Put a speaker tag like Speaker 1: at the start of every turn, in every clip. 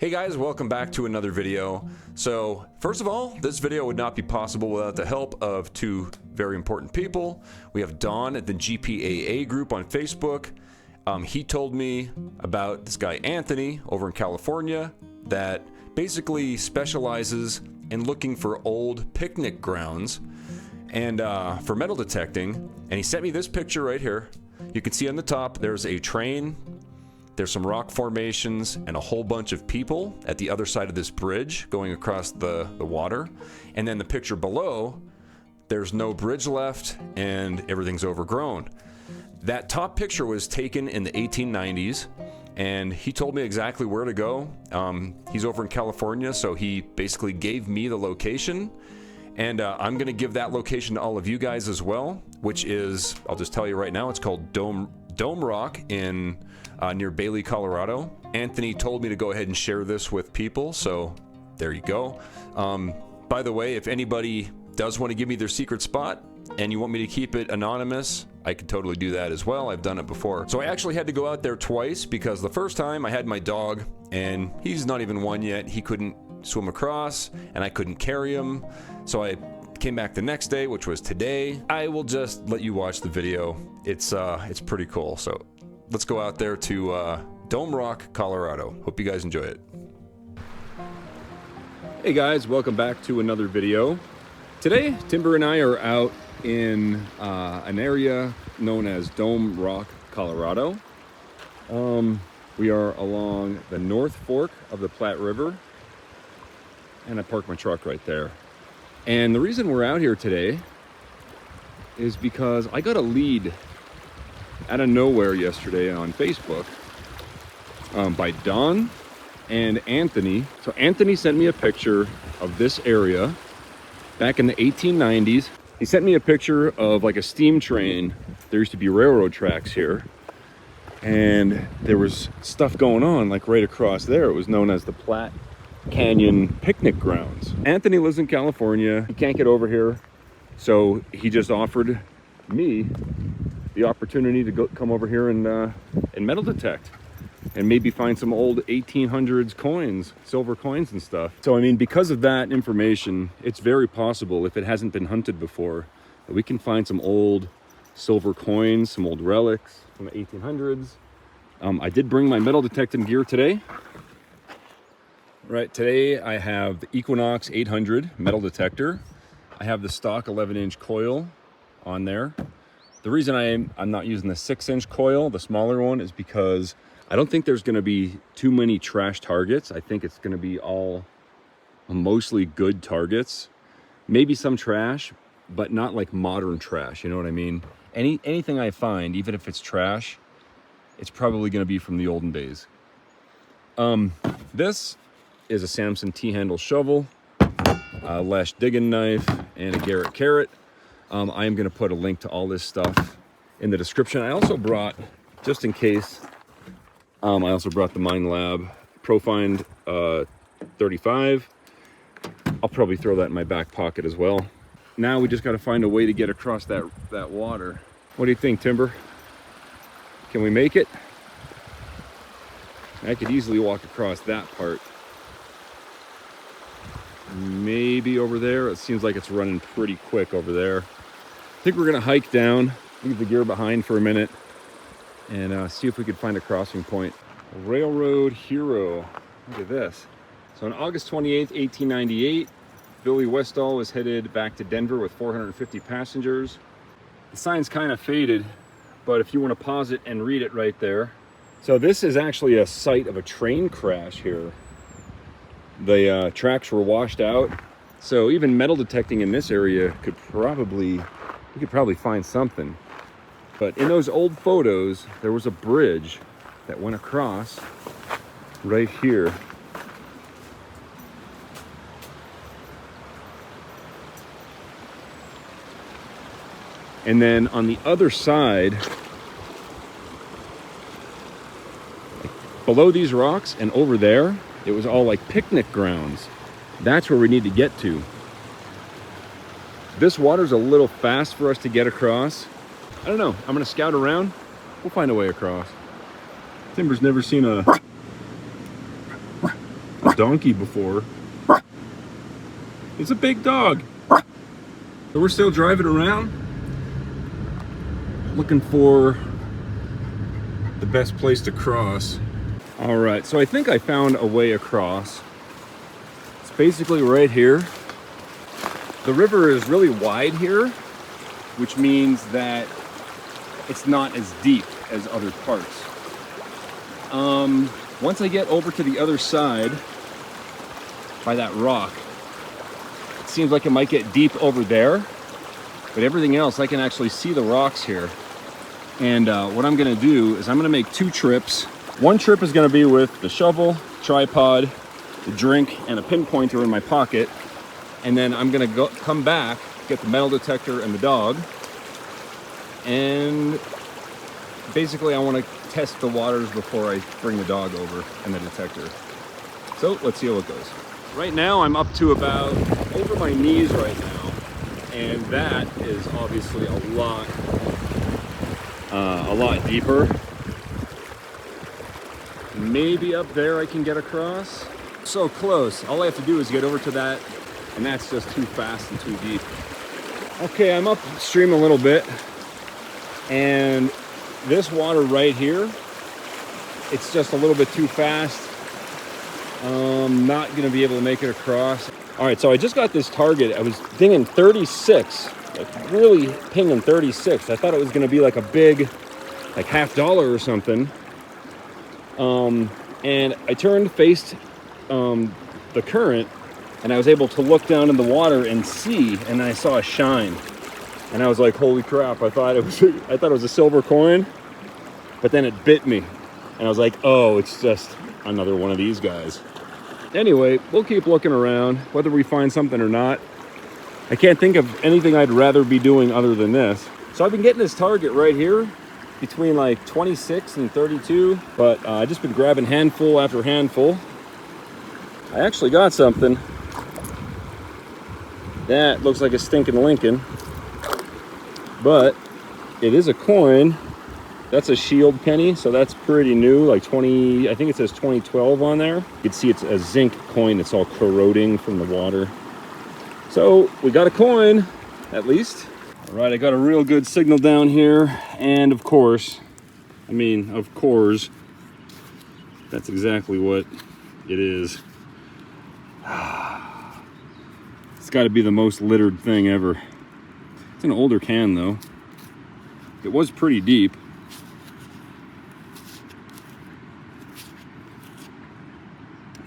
Speaker 1: Hey guys, welcome back to another video. So first of all, this video would not be possible without the help of two very important people. We have Don at the GPAA group on Facebook. He told me about this guy Anthony over in California that basically specializes in looking for old picnic grounds and for metal detecting. And he sent me this picture right here. You can see on the top there's a train. There's some rock formations and a whole bunch of people at the other side of this bridge going across the water. And then the picture below, there's no bridge left and everything's overgrown. That top picture was taken in the 1890s, and he told me exactly where to go. He's over in California, so he basically gave me the location. And I'm going to give that location to all of you guys as well, which is, I'll just tell you right now, it's called Dome Rock in near Bailey, Colorado. Anthony told me to go ahead and share this with people, so there you go. By the way, if anybody does want to give me their secret spot and you want me to keep it anonymous, I could totally do that as well. I've done it before. So I actually had to go out there twice because the first time I had my dog, and he's not even one yet. He couldn't swim across and I couldn't carry him. So I came back the next day, which was today. I will just let you watch the video. It's pretty cool. So let's go out there to Dome Rock, Colorado. Hope you guys enjoy it. Hey guys, welcome back to another video. Today, Timber and I are out in an area known as Dome Rock, Colorado. We are along the North Fork of the Platte River, and I parked my truck right there. And the reason we're out here today is because I got a lead out of nowhere yesterday on Facebook by Don and Anthony. So Anthony sent me a picture of this area back in the 1890s. He sent me a picture of like a steam train. There used to be railroad tracks here, and there was stuff going on like right across there. It was known as the Platte Canyon Picnic Grounds. Anthony lives in California. He can't get over here, so he just offered me the opportunity to come over here and metal detect and maybe find some old 1800s coins, silver coins and stuff. So I mean, because of that information, it's very possible, if it hasn't been hunted before, that we can find some old silver coins, some old relics from the 1800s. I did bring my metal detecting gear today. Right, today I have the Equinox 800 metal detector. I have the stock 11-inch coil on there. The reason I'm not using the 6-inch coil, the smaller one, is because I don't think there's going to be too many trash targets. I think it's going to be all mostly good targets. Maybe some trash, but not like modern trash, you know what I mean? Anything I find, even if it's trash, it's probably going to be from the olden days. This is a Samson T-handle shovel, a Lesh digging knife, and a Garrett carrot. I am going to put a link to all this stuff in the description. I also brought, just in case, I also brought the Mine Lab Profind 35. I'll probably throw that in my back pocket as well. Now we just got to find a way to get across that water. What do you think, Timber? Can we make it? I could easily walk across that part. Maybe over there. It seems like it's running pretty quick over there. I think we're gonna hike down, leave the gear behind for a minute, and see if we could find a crossing point. Railroad Hero. Look at this. So on August 28th, 1898, Billy Westall was headed back to Denver with 450 passengers. The sign's kind of faded, but if you want to pause it and read it right there. So this is actually a site of a train crash here. The tracks were washed out, so even metal detecting in this area we could probably find something. But in those old photos, there was a bridge that went across right here. And then on the other side, like below these rocks and over there, it was all like picnic grounds. That's where we need to get to. This water's a little fast for us to get across. I don't know. I'm gonna scout around. We'll find a way across. Timber's never seen a a donkey before. It's a big dog. So we're still driving around, looking for the best place to cross. All right, so I think I found a way across. It's basically right here. The river is really wide here, which means that it's not as deep as other parts. Once I get over to the other side by that rock, it seems like it might get deep over there, but everything else, I can actually see the rocks here. And what I'm gonna do is I'm gonna make 2 trips. One trip is gonna be with the shovel, tripod, the drink, and a pinpointer in my pocket. And then I'm gonna come back, get the metal detector and the dog. And basically I wanna test the waters before I bring the dog over and the detector. So let's see how it goes. Right now I'm up to about over my knees right now, and that is obviously a lot deeper. Maybe up there I can get across. So close. All I have to do is get over to that, and that's just too fast and too deep. Okay, I'm upstream a little bit, and this water right here, it's just a little bit too fast. Not gonna be able to make it across. All right, so I just got this target. I was dinging 36, like really pinging 36. I thought it was gonna be like a big, like $half or something. And I faced the current, and I was able to look down in the water and see, and I saw a shine. And I was like, holy crap, I thought it was a silver coin, but then it bit me. And I was like, oh, it's just another one of these guys. Anyway, we'll keep looking around, whether we find something or not. I can't think of anything I'd rather be doing other than this. So I've been getting this target right here between like 26 and 32, but I just been grabbing handful after handful. I actually got something. That looks like a stinking Lincoln, but it is a coin. That's a shield penny, so that's pretty new, like 20, I think it says 2012 on there. You can see it's a zinc coin that's all corroding from the water. So we got a coin, at least. All right, I got a real good signal down here, and of course, that's exactly what it is. It's got to be the most littered thing ever. It's an older can though. It was pretty deep.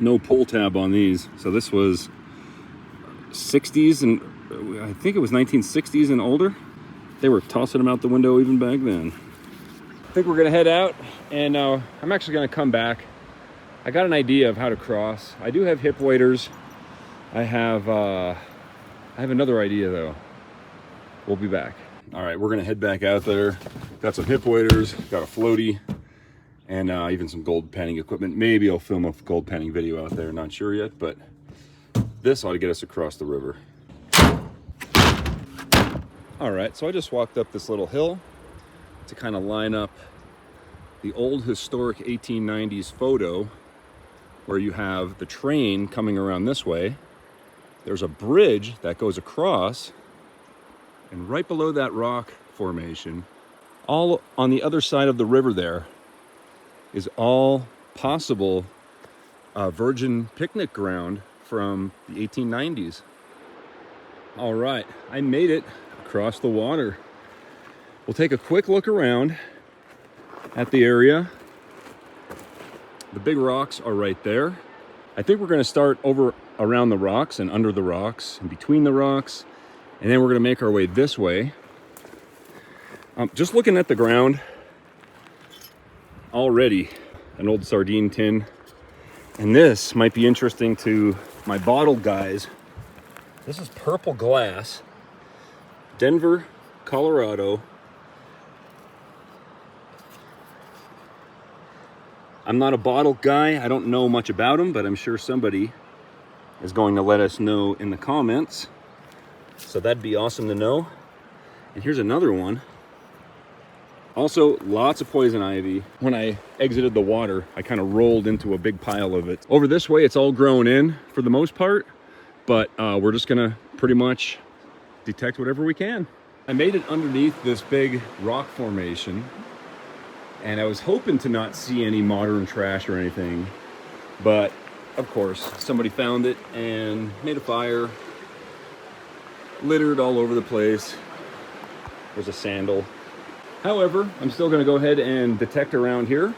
Speaker 1: No pull tab on these. So this was 60s, and I think it was 1960s and older. They were tossing them out the window even back then. I think we're gonna head out, and I'm actually gonna come back. I got an idea of how to cross. I do have hip waders. I have another idea though. We'll be back. All right, we're gonna head back out there. Got some hip waders, got a floaty, and even some gold panning equipment. Maybe I'll film a gold panning video out there, not sure yet, but this ought to get us across the river. All right, so I just walked up this little hill to kind of line up the old historic 1890s photo where you have the train coming around this way. There's a bridge that goes across, and right below that rock formation, all on the other side of the river there, is all possible virgin picnic ground from the 1890s. All right, I made it across the water. We'll take a quick look around at the area. The big rocks are right there. I think we're gonna start over around the rocks and under the rocks and between the rocks, and then we're gonna make our way this way. Just looking at the ground, already an old sardine tin, and this might be interesting to my bottle guys. This is purple glass, Denver, Colorado. I'm not a bottle guy, I don't know much about them, but I'm sure somebody is going to let us know in the comments, so that'd be awesome to know. And here's another one.
Speaker 2: Also, lots of poison ivy. When I exited the water, I kind of rolled into a big pile of it. Over this way, it's all grown in for the most part, but we're just gonna pretty much detect whatever we can. I made it underneath this big rock formation, and I was hoping to not see any modern trash or anything, but of course, somebody found it and made a fire, littered all over the place. There's a sandal. However, I'm still gonna go ahead and detect around here,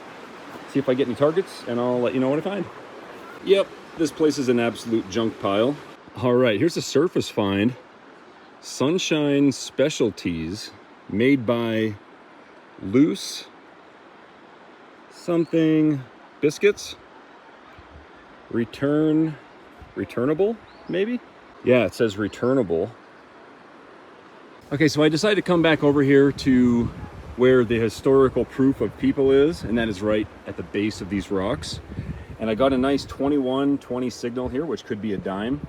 Speaker 2: see if I get any targets, and I'll let you know what I find. Yep, this place is an absolute junk pile. All right, here's a surface find. Sunshine Specialties, made by Loose something biscuits. Returnable, maybe? Yeah, it says returnable. Okay, so I decided to come back over here to where the historical proof of people is, and that is right at the base of these rocks. And I got a nice 21-20 signal here, which could be a dime.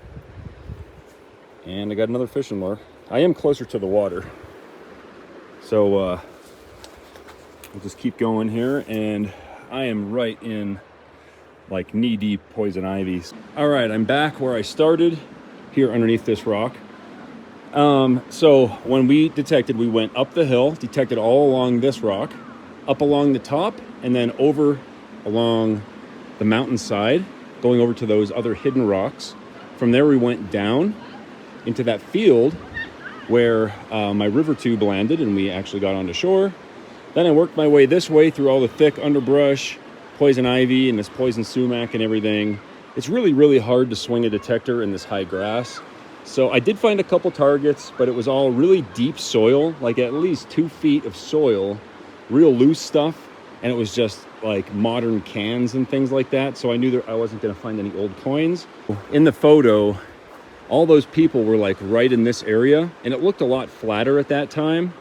Speaker 2: And I got another fishing lure. I am closer to the water, so we'll just keep going here, and I am right in like knee-deep poison ivy. All right, I'm back where I started, here underneath this rock. So when we detected, we went up the hill, detected all along this rock, up along the top, and then over along the mountainside, going over to those other hidden rocks. From there, we went down into that field where my river tube landed, and we actually got onto shore. Then I worked my way this way through all the thick underbrush, poison ivy, and this poison sumac and everything. It's really, really hard to swing a detector in this high grass. So I did find a couple targets, but it was all really deep soil, like at least 2 feet of soil, real loose stuff. And it was just like modern cans and things like that. So I knew that I wasn't gonna find any old coins. In the photo, all those people were like right in this area, and it looked a lot flatter at that time.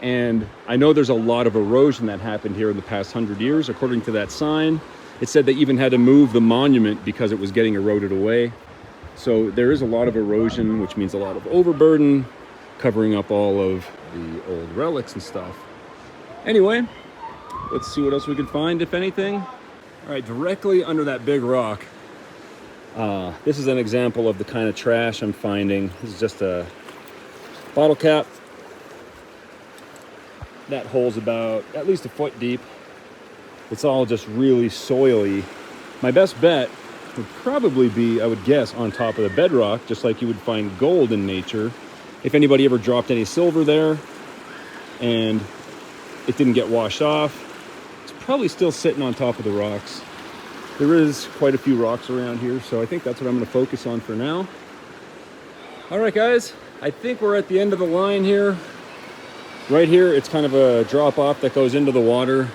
Speaker 2: And I know there's a lot of erosion that happened here in the past 100 years. According to that sign, it said they even had to move the monument because it was getting eroded away. So there is a lot of erosion, which means a lot of overburden, covering up all of the old relics and stuff. Anyway, let's see what else we can find, if anything. All right, directly under that big rock, this is an example of the kind of trash I'm finding. This is just a bottle cap. That hole's about at least a foot deep. It's all just really soily. My best bet would probably be, I would guess, on top of the bedrock, just like you would find gold in nature. If anybody ever dropped any silver there and it didn't get washed off, it's probably still sitting on top of the rocks. There is quite a few rocks around here, so I think that's what I'm gonna focus on for now. All right, guys, I think we're at the end of the line here. Right here, it's kind of a drop off that goes into the water.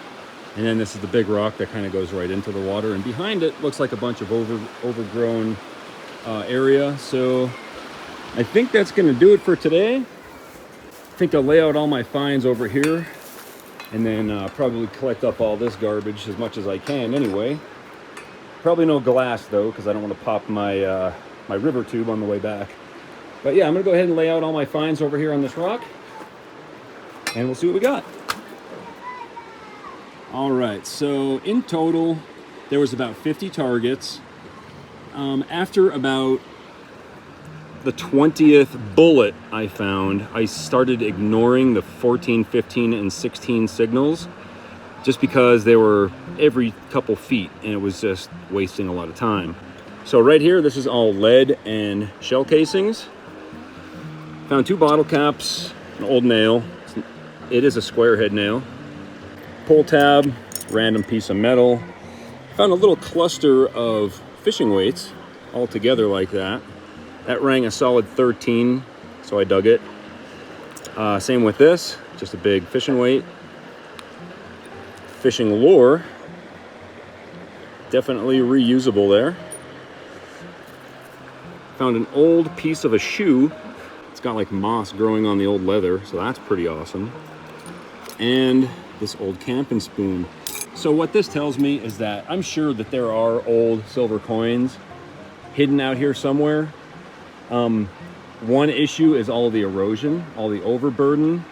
Speaker 2: And then this is the big rock that kind of goes right into the water. And behind it looks like a bunch of overgrown area. So I think that's gonna do it for today. I think I'll lay out all my finds over here, and then probably collect up all this garbage as much as I can anyway. Probably no glass though, because I don't want to pop my my river tube on the way back. But yeah, I'm gonna go ahead and lay out all my finds over here on this rock, and we'll see what we got. All right, so in total, there was about 50 targets. After about the 20th bullet I found, I started ignoring the 14, 15, and 16 signals, just because they were every couple feet, and it was just wasting a lot of time. So right here, this is all lead and shell casings. Found 2 bottle caps, an old nail. It is a square head nail. Pull tab, random piece of metal. Found a little cluster of fishing weights all together like that. That rang a solid 13, so I dug it. Same with this, just a big fishing weight. Fishing lure, definitely reusable there. Found an old piece of a shoe. It's got like moss growing on the old leather, so that's pretty awesome. And this old camping spoon. So what this tells me is that I'm sure that there are old silver coins hidden out here somewhere. One issue is all the erosion, all the overburden.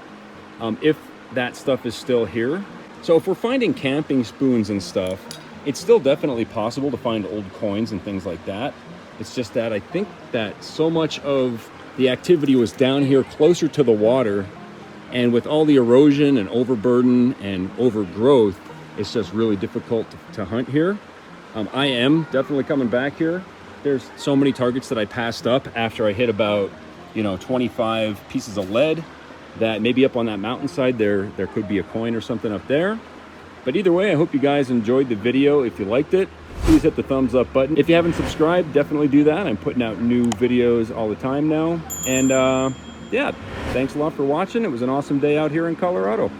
Speaker 2: If that stuff is still here. So if we're finding camping spoons and stuff, it's still definitely possible to find old coins and things like that. It's just that I think that so much of the activity was down here closer to the water, and with all the erosion and overburden and overgrowth, it's just really difficult to hunt here. I am definitely coming back here. There's so many targets that I passed up after I hit about, 25 pieces of lead, that maybe up on that mountainside there could be a coin or something up there. But either way, I hope you guys enjoyed the video. If you liked it, please hit the thumbs up button. If you haven't subscribed, definitely do that. I'm putting out new videos all the time now. And yeah, thanks a lot for watching. It was an awesome day out here in Colorado.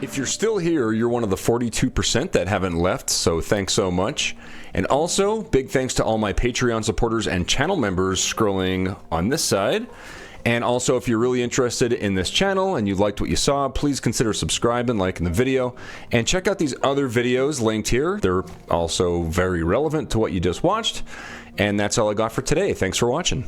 Speaker 1: If you're still here, you're one of the 42% that haven't left, so thanks so much. And also, big thanks to all my Patreon supporters and channel members scrolling on this side. And also, if you're really interested in this channel and you liked what you saw, please consider subscribing, liking the video, and check out these other videos linked here. They're also very relevant to what you just watched. And that's all I got for today. Thanks for watching.